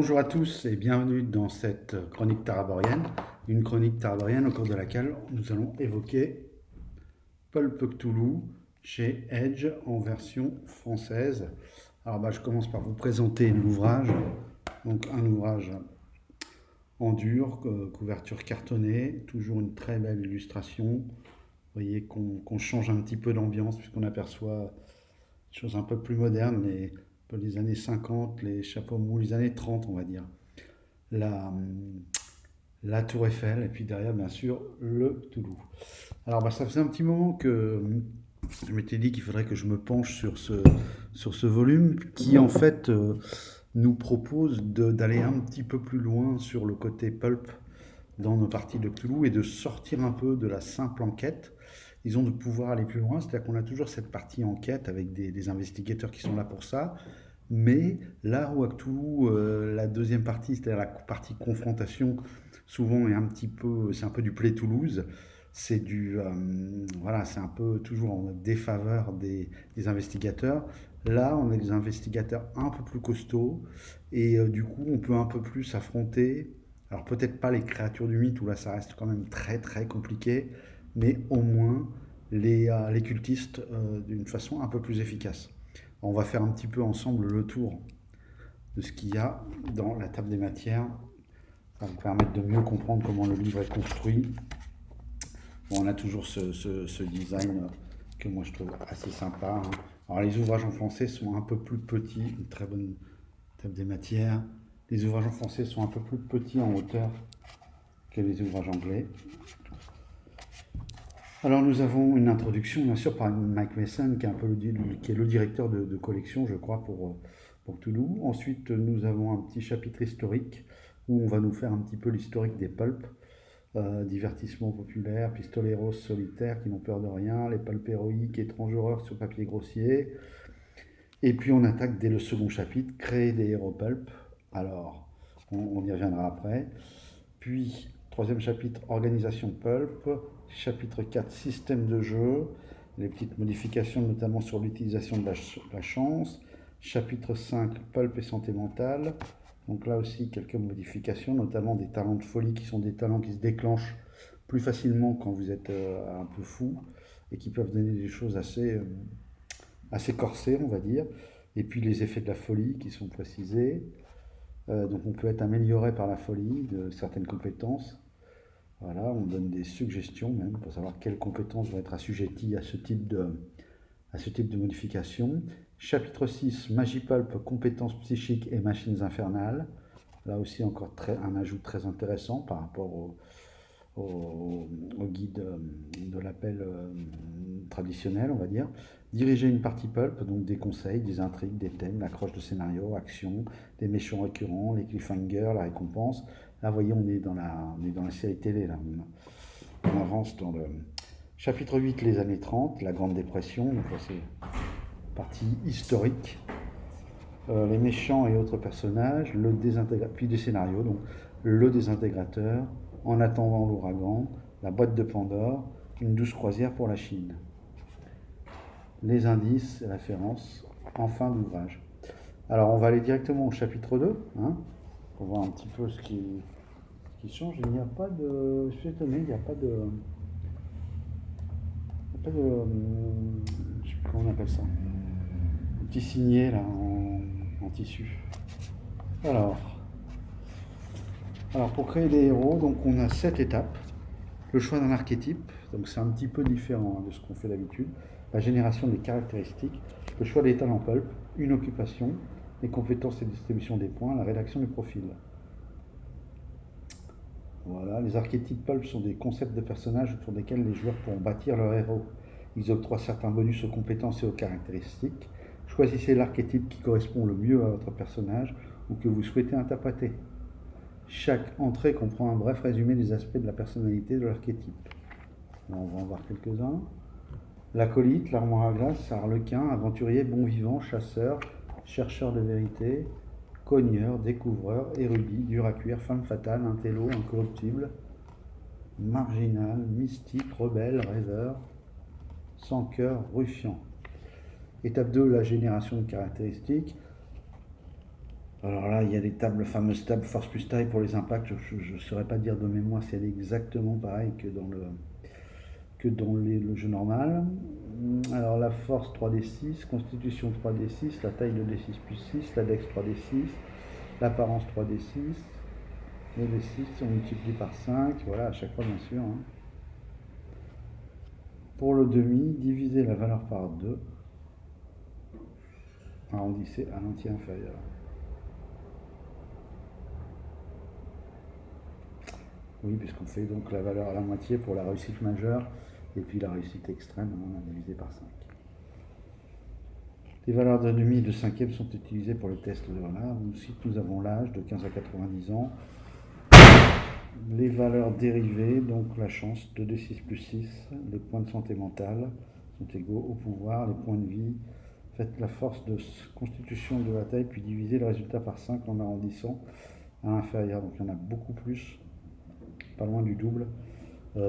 Bonjour à tous et bienvenue dans cette chronique taraborienne, une chronique taraborienne au cours de laquelle nous allons évoquer Pulp Cthulhu chez Edge en version française. Alors je commence par vous présenter l'ouvrage, donc un ouvrage en dur, couverture cartonnée, toujours une très belle illustration. Vous voyez qu'on change un petit peu d'ambiance puisqu'on aperçoit des choses un peu plus modernes, les années 50, les chapeaux mous, les années 30 on va dire. La, la Tour Eiffel, et puis derrière, bien sûr, le Toulouse. Alors, ça faisait un petit moment que je m'étais dit qu'il faudrait que je me penche sur ce volume qui, en fait, nous propose d'aller un petit peu plus loin sur le côté pulp dans nos parties de Cthulhu et de sortir un peu de la simple enquête. Ils ont de pouvoir aller plus loin, c'est-à-dire qu'on a toujours cette partie enquête avec des investigateurs qui sont là pour ça, mais là où à Cthulhu, la deuxième partie, c'est-à-dire la partie confrontation, souvent est un petit peu, c'est un peu du Play Toulouse. C'est voilà, c'est un peu toujours en défaveur des investigateurs. Là, on a des investigateurs un peu plus costauds et du coup, on peut un peu plus affronter. Alors peut-être pas les créatures du mythe où là, ça reste quand même très très compliqué, mais au moins les cultistes d'une façon un peu plus efficace. On va faire un petit peu ensemble le tour de ce qu'il y a dans la table des matières. Ça va vous permettre de mieux comprendre comment le livre est construit. Bon, on a toujours ce design que moi je trouve assez sympa. Alors les ouvrages en français sont un peu plus petits, une très bonne table des matières. Les ouvrages en français sont un peu plus petits en hauteur que les ouvrages anglais. Alors nous avons une introduction bien sûr par Mike Mason qui est le directeur de collection je crois pour Toulouse. Ensuite nous avons un petit chapitre historique où on va nous faire un petit peu l'historique des pulps, divertissement populaire, pistoleros solitaires qui n'ont peur de rien, les pulps héroïques, étranges horreurs sur papier grossier. Et puis on attaque dès le second chapitre, créer des héros pulp. Alors on y reviendra après. Puis troisième chapitre, organisation pulp. Chapitre 4, système de jeu. Les petites modifications notamment sur l'utilisation de la chance. Chapitre 5, pulp et santé mentale. Donc là aussi quelques modifications, notamment des talents de folie qui sont des talents qui se déclenchent plus facilement quand vous êtes un peu fou et qui peuvent donner des choses assez corsées on va dire. Et puis les effets de la folie qui sont précisés. Donc on peut être amélioré par la folie de certaines compétences. Voilà, on donne des suggestions même pour savoir quelles compétences vont être assujetties à ce type de modification. Chapitre 6, Magie Pulp, compétences psychiques et machines infernales. Là aussi encore un ajout très intéressant par rapport au guide de l'appel traditionnel, on va dire. Diriger une partie pulp, donc des conseils, des intrigues, des thèmes, l'accroche de scénario, action, des méchants récurrents, les cliffhangers, la récompense. Là, vous voyez, on est dans la série télé, là. On avance dans le chapitre 8, les années 30, la Grande Dépression, donc là, c'est partie historique. Les méchants et autres personnages, puis des scénarios, donc le désintégrateur, en attendant l'ouragan, la boîte de Pandore, une douce croisière pour la Chine. Les indices et références en fin d'ouvrage. Alors on va aller directement au chapitre 2, hein, pour voir un petit peu ce qui change. Il n'y a pas de... Je suis étonné, il n'y a pas de... je sais plus comment on appelle ça. Un petit signet là en tissu. Alors pour créer des héros, donc on a 7 étapes. Le choix d'un archétype, donc c'est un petit peu différent de ce qu'on fait d'habitude. La génération des caractéristiques, le choix des talents pulp, une occupation, les compétences et distribution des points, la rédaction du profil. Voilà, les archétypes pulp sont des concepts de personnages autour desquels les joueurs pourront bâtir leur héros. Ils octroient certains bonus aux compétences et aux caractéristiques. Choisissez l'archétype qui correspond le mieux à votre personnage ou que vous souhaitez interpréter. Chaque entrée comprend un bref résumé des aspects de la personnalité de l'archétype. On va en voir quelques-uns. L'acolyte, l'armoire à glace, harlequin, aventurier, bon vivant, chasseur, chercheur de vérité, cogneur, découvreur, érudit, dur à cuire, femme fatale, intello, incorruptible, marginal, mystique, rebelle, rêveur, sans cœur, ruffian. Étape 2, la génération de caractéristiques. Alors là, il y a les tables, fameuses tables force plus taille pour les impacts. Je ne saurais pas dire de mémoire si elle est exactement pareille que dans le jeu normal. Alors la force 3d6, constitution 3d6, la taille de d6 plus 6, la dex 3d6, l'apparence 3d6, les d6 sont multipliés par 5, voilà, à chaque fois bien sûr. Hein. Pour le demi, divisez la valeur par 2, arrondissez à l'entier inférieur. Oui, puisqu'on fait donc la valeur à la moitié pour la réussite majeure, et puis la réussite extrême, on a divisé par 5. Les valeurs de demi et de cinquième sont utilisées pour le test de voilà. Ensuite, nous avons l'âge de 15 à 90 ans. Les valeurs dérivées, donc la chance, 2d6 plus 6, les points de santé mentale sont égaux au pouvoir, les points de vie. Faites la force de constitution de la taille, puis divisez le résultat par 5 en arrondissant à l'inférieur. Donc il y en a beaucoup plus, pas loin du double,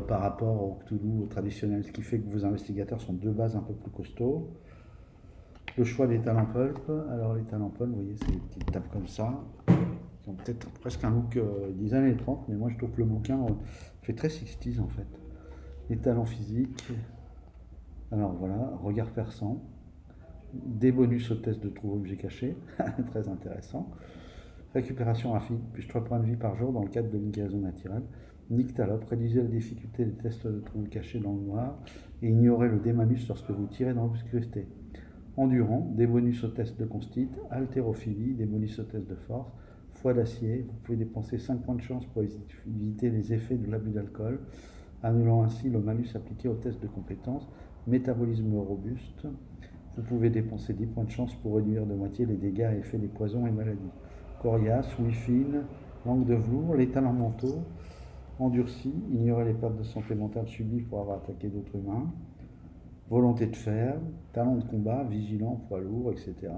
par rapport au Cthulhu traditionnel, ce qui fait que vos investigateurs sont de base un peu plus costauds. Le choix des talents pulp. Alors les talents pulp, vous voyez, c'est des petites tables comme ça. Ils ont peut-être presque un look des années 30, mais moi je trouve que le bouquin fait très 60s en fait. Les talents physiques. Alors voilà, regard perçant. Des bonus au test de trouver objet caché. Très intéressant. Récupération rapide, plus 3 points de vie par jour dans le cadre de l'incarnation naturelle. Nyctalope, réduisez la difficulté des tests de trouver caché dans le noir et ignorez le démalus lorsque vous tirez dans l'obscurité. Endurant, des bonus au test de constite, haltérophilie, des bonus au test de force, foi d'acier, vous pouvez dépenser 5 points de chance pour éviter les effets de l'abus d'alcool, annulant ainsi le malus appliqué au test de compétence, métabolisme robuste, vous pouvez dépenser 10 points de chance pour réduire de moitié les dégâts et effets des poisons et maladies. Coriace, ouïe fine, langue de velours, les talents mentaux, endurci, ignorer les pertes de santé mentale subies pour avoir attaqué d'autres humains, volonté de fer, talent de combat, vigilant, poids lourd, etc.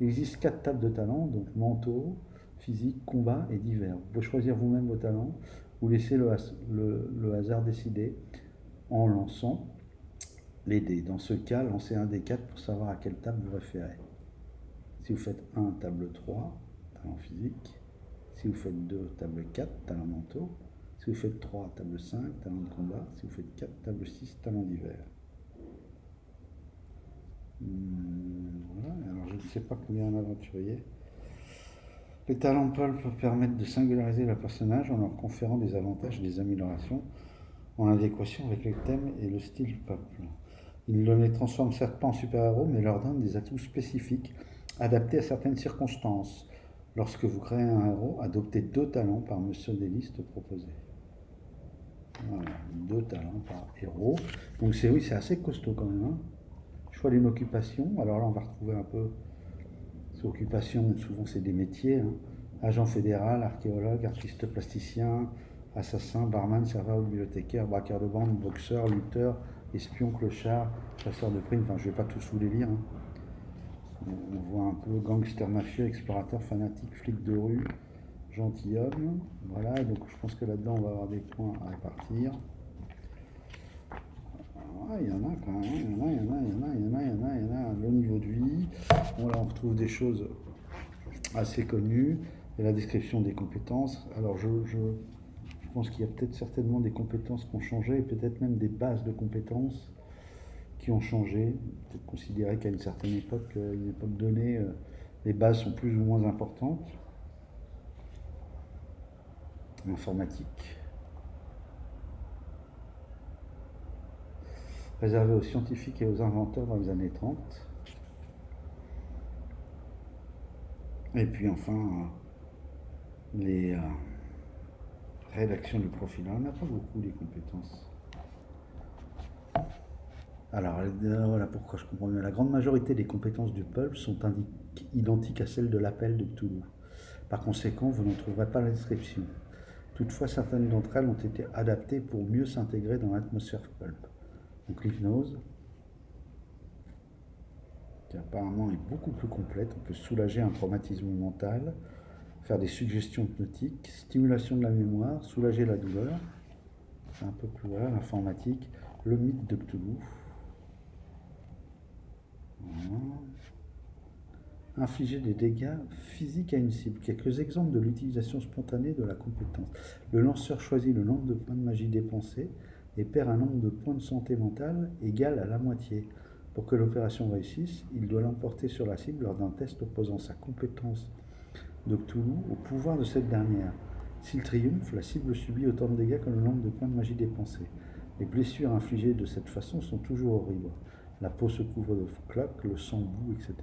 Il existe 4 tables de talents, donc mentaux, physique, combat et divers. Vous pouvez choisir vous-même vos talents ou laisser le hasard décider en lançant les dés. Dans ce cas, lancez un des 4 pour savoir à quelle table vous référez. Si vous faites 1, table 3, talent physique. Si vous faites 2, table 4, talent mentaux. Si vous faites 3, table 5, talent de combat. Si vous faites 4, table 6, talent divers. Voilà, alors je ne sais pas combien un aventurier. Les talents pulp permettent de singulariser le personnage en leur conférant des avantages et des améliorations en adéquation avec les thèmes et le style peuple. Ils ne les transforment certes pas en super-héros, mais leur donnent des atouts spécifiques adaptés à certaines circonstances. Lorsque vous créez un héros, adoptez 2 talents parmi ceux des listes proposées. Voilà, 2 talents par héros. Donc c'est assez costaud quand même. Hein. Choix d'une occupation. Alors là, on va retrouver un peu ces occupations. Souvent, c'est des métiers. Hein. Agent fédéral, archéologue, artiste plasticien, assassin, barman, serveur, bibliothécaire, braqueur de bande, boxeur, lutteur, espion, clochard, chasseur de primes. Enfin, je ne vais pas tous vous les lire. Hein. On voit un peu gangster mafieux, explorateur, fanatique, flic de rue, gentilhomme. Voilà, donc je pense que là-dedans, on va avoir des points à répartir. Il y en a quand même, il y en a, le niveau de vie. Bon, là, on retrouve des choses assez connues. Et la description des compétences. Alors, je pense qu'il y a peut-être certainement des compétences qui ont changé, et peut-être même des bases de compétences qui ont changé. Peut-être considérer qu'à une certaine époque donnée, les bases sont plus ou moins importantes. Informatique. Réservé aux scientifiques et aux inventeurs dans les années 30. Et puis enfin, les rédactions du profil. On n'a pas beaucoup les compétences. Alors voilà pourquoi je comprends mieux. La grande majorité des compétences du pulp sont identiques à celles de l'appel de Cthulhu. Par conséquent, vous n'en trouverez pas la description. Toutefois, certaines d'entre elles ont été adaptées pour mieux s'intégrer dans l'atmosphère pulp. Donc l'hypnose, qui apparemment est beaucoup plus complète. On peut soulager un traumatisme mental, faire des suggestions hypnotiques, stimulation de la mémoire, soulager la douleur. C'est un peu plus voilà, l'informatique, le mythe de Cthulhu. Voilà. Infliger des dégâts physiques à une cible. Quelques exemples de l'utilisation spontanée de la compétence. Le lanceur choisit le nombre de points de magie dépensés et perd un nombre de points de santé mentale égal à la moitié. Pour que l'opération réussisse, il doit l'emporter sur la cible lors d'un test opposant sa compétence de Cthulhu au pouvoir de cette dernière. S'il triomphe, la cible subit autant de dégâts que le nombre de points de magie dépensés. Les blessures infligées de cette façon sont toujours horribles. La peau se couvre de cloques, le sang bout, etc.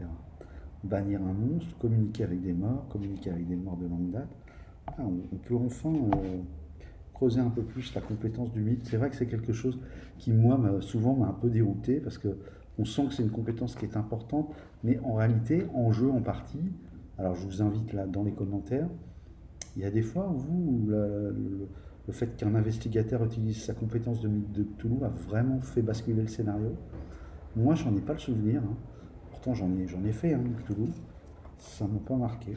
Bannir un monstre, communiquer avec des morts de longue date. On peut enfin creuser un peu plus la compétence du mythe. C'est vrai que c'est quelque chose qui, moi, souvent m'a un peu dérouté parce que on sent que c'est une compétence qui est importante, mais en réalité, en jeu, en partie, alors je vous invite là dans les commentaires, il y a des fois où le fait qu'un investigateur utilise sa compétence de mythe de Cthulhu a vraiment fait basculer le scénario. Moi, j'en ai pas le souvenir, hein. Pourtant, j'en ai fait, hein, Cthulhu. Ça m'a pas marqué.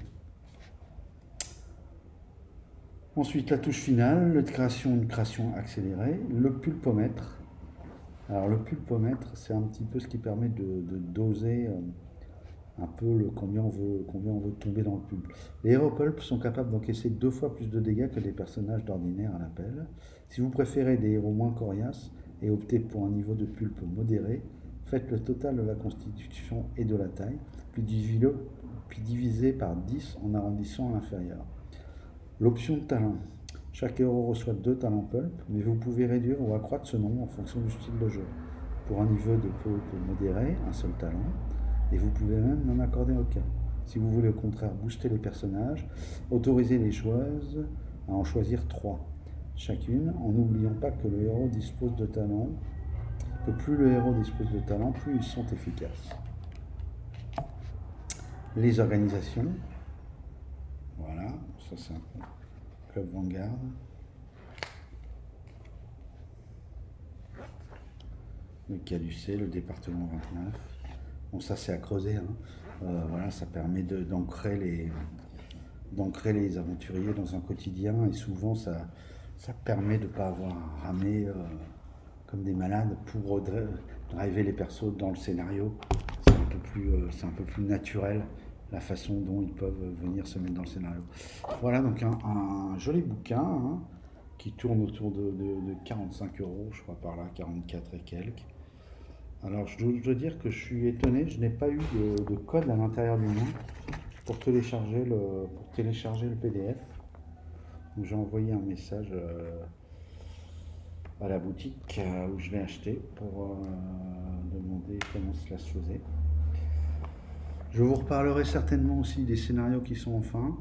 Ensuite, la touche finale, une création accélérée, le pulpomètre. Alors, le pulpomètre, c'est un petit peu ce qui permet de doser un peu combien on veut tomber dans le pulpe. Les héros pulp sont capables d'encaisser 2 fois plus de dégâts que des personnages d'ordinaire à l'appel. Si vous préférez des héros moins coriaces et optez pour un niveau de pulpe modéré, faites le total de la constitution et de la taille, puis divisez par 10 en arrondissant à l'inférieur. L'option de talent. Chaque héros reçoit 2 talents pulp, mais vous pouvez réduire ou accroître ce nombre en fonction du style de jeu. Pour un niveau de pulp modéré, un seul talent, et vous pouvez même n'en accorder aucun. Si vous voulez au contraire booster les personnages, autorisez les joueuses à en choisir 3 chacune, en n'oubliant pas que le héros dispose de talents, que plus le héros dispose de talents, plus ils sont efficaces. Les organisations. Voilà, ça c'est un club Vanguard. Le Calucé, le département 29. Bon, ça c'est à creuser, hein. Voilà, ça permet d'ancrer les aventuriers dans un quotidien, et souvent ça permet de ne pas avoir à ramer comme des malades pour driver les persos dans le scénario. C'est un peu plus naturel la façon dont ils peuvent venir se mettre dans le scénario. Voilà donc un joli bouquin, hein, qui tourne autour de 45 €, je crois par là, 44 et quelques. Alors je dois dire que je suis étonné, je n'ai pas eu de code à l'intérieur du mien pour télécharger le PDF. Donc j'ai envoyé un message à la boutique où je l'ai acheté pour demander comment cela se faisait. Je vous reparlerai certainement aussi des scénarios qui sont en fin.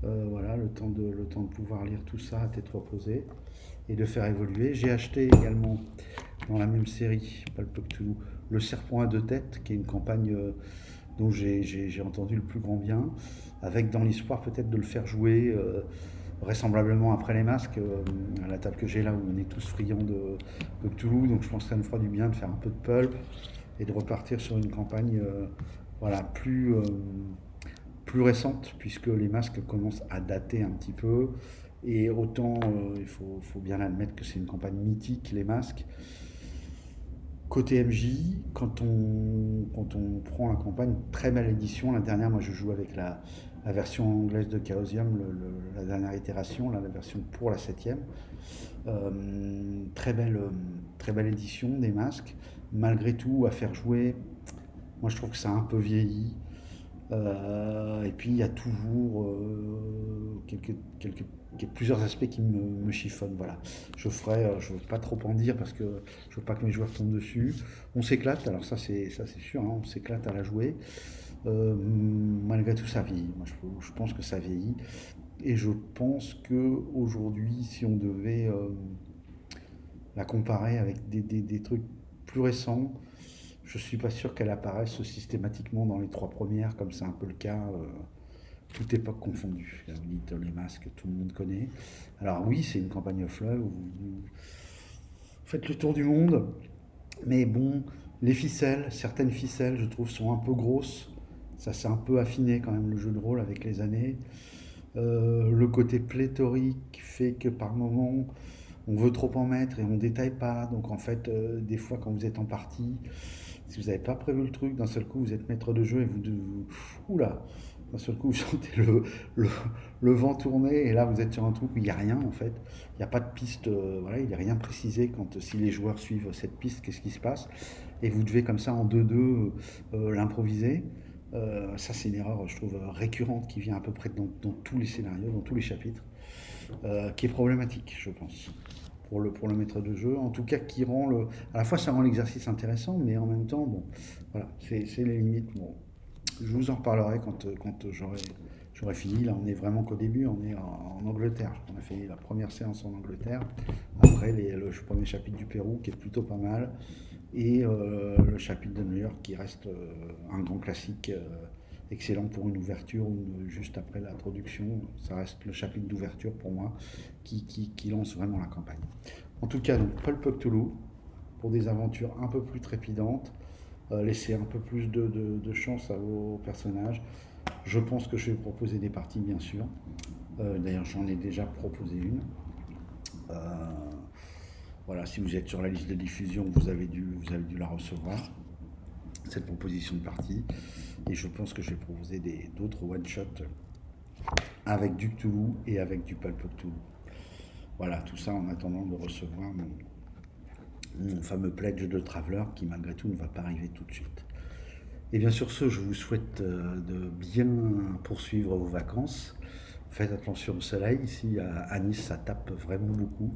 Voilà, le temps de pouvoir lire tout ça à tête reposée et de faire évoluer. J'ai acheté également dans la même série, Pulp Cthulhu, Le Serpent à 2 têtes, qui est une campagne dont j'ai entendu le plus grand bien, avec dans l'espoir peut-être de le faire jouer vraisemblablement après les masques, à la table que j'ai là où on est tous friands de Cthulhu, donc je pense que ça nous fera du bien de faire un peu de pulp et de repartir sur une campagne voilà, plus récente, puisque les masques commencent à dater un petit peu, et autant il faut bien admettre que c'est une campagne mythique, les masques. Côté MJ, quand on prend la campagne, très belle édition. La dernière, moi je joue avec la version anglaise de Chaosium, la dernière itération, là, la version pour la 7ème. Très belle édition des masques. Malgré tout, à faire jouer, moi je trouve que ça a un peu vieilli. Et puis il y a toujours plusieurs aspects qui me chiffonnent. Voilà. Je veux pas trop en dire parce que je veux pas que mes joueurs tombent dessus. On s'éclate, alors ça c'est sûr, hein, on s'éclate à la jouer. Malgré tout, ça vieillit. Moi je pense que ça vieillit. Et je pense que aujourd'hui, si on devait la comparer avec des trucs plus récents, je suis pas sûr qu'elle apparaisse systématiquement dans les 3 premières, comme c'est un peu le cas, toute époque confondue. Là, vous dites les masques, tout le monde connaît. Alors oui, c'est une campagne fleuve, vous faites le tour du monde, mais bon, certaines ficelles, je trouve, sont un peu grosses. Ça s'est un peu affiné quand même le jeu de rôle avec les années. Le côté pléthorique fait que par moment, on veut trop en mettre et on détaille pas. Donc en fait, des fois, quand vous êtes en partie, Si vous n'avez pas prévu le truc, d'un seul coup, vous êtes maître de jeu et oula, d'un seul coup, vous sentez le, le vent tourner et là, vous êtes sur un truc où il n'y a rien en fait. Il n'y a pas de piste, voilà, il n'y a rien précisé quand si les joueurs suivent cette piste, qu'est-ce qui se passe. Et vous devez comme ça en 2-2 l'improviser. Ça, c'est une erreur, je trouve, récurrente qui vient à peu près dans tous les scénarios, dans tous les chapitres, qui est problématique, je pense, pour le maître de jeu. En tout cas, qui rend à la fois, ça rend l'exercice intéressant, mais en même temps, bon, voilà, c'est les limites. Bon, je vous en reparlerai quand j'aurai fini. Là, on est vraiment qu'au début, on est en Angleterre. On a fait la première séance en Angleterre. Après, le premier chapitre du Pérou, qui est plutôt pas mal. Et le chapitre de New York, qui reste un grand classique, excellent pour une ouverture, juste après l'introduction. Ça reste le chapitre d'ouverture pour moi, qui lance vraiment la campagne. En tout cas, donc, Pulp Cthulhu, pour des aventures un peu plus trépidantes, laisser un peu plus de chance à vos personnages. Je pense que je vais proposer des parties, bien sûr. D'ailleurs, j'en ai déjà proposé une. Voilà, si vous êtes sur la liste de diffusion, vous avez dû la recevoir, cette proposition de partie. Et je pense que je vais proposer d'autres one-shots avec du Cthulhu et avec du Pulp Cthulhu. Voilà, tout ça en attendant de recevoir mon fameux pledge de Traveler qui malgré tout ne va pas arriver tout de suite. Et bien sur ce, je vous souhaite de bien poursuivre vos vacances. Faites attention au soleil, ici à Nice ça tape vraiment beaucoup.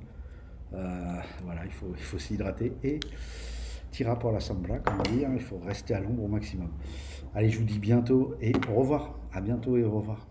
Voilà, il faut s'hydrater et tira pour la sombra, comme on dit, hein, il faut rester à l'ombre au maximum. Allez, je vous dis bientôt et au revoir. À bientôt et au revoir.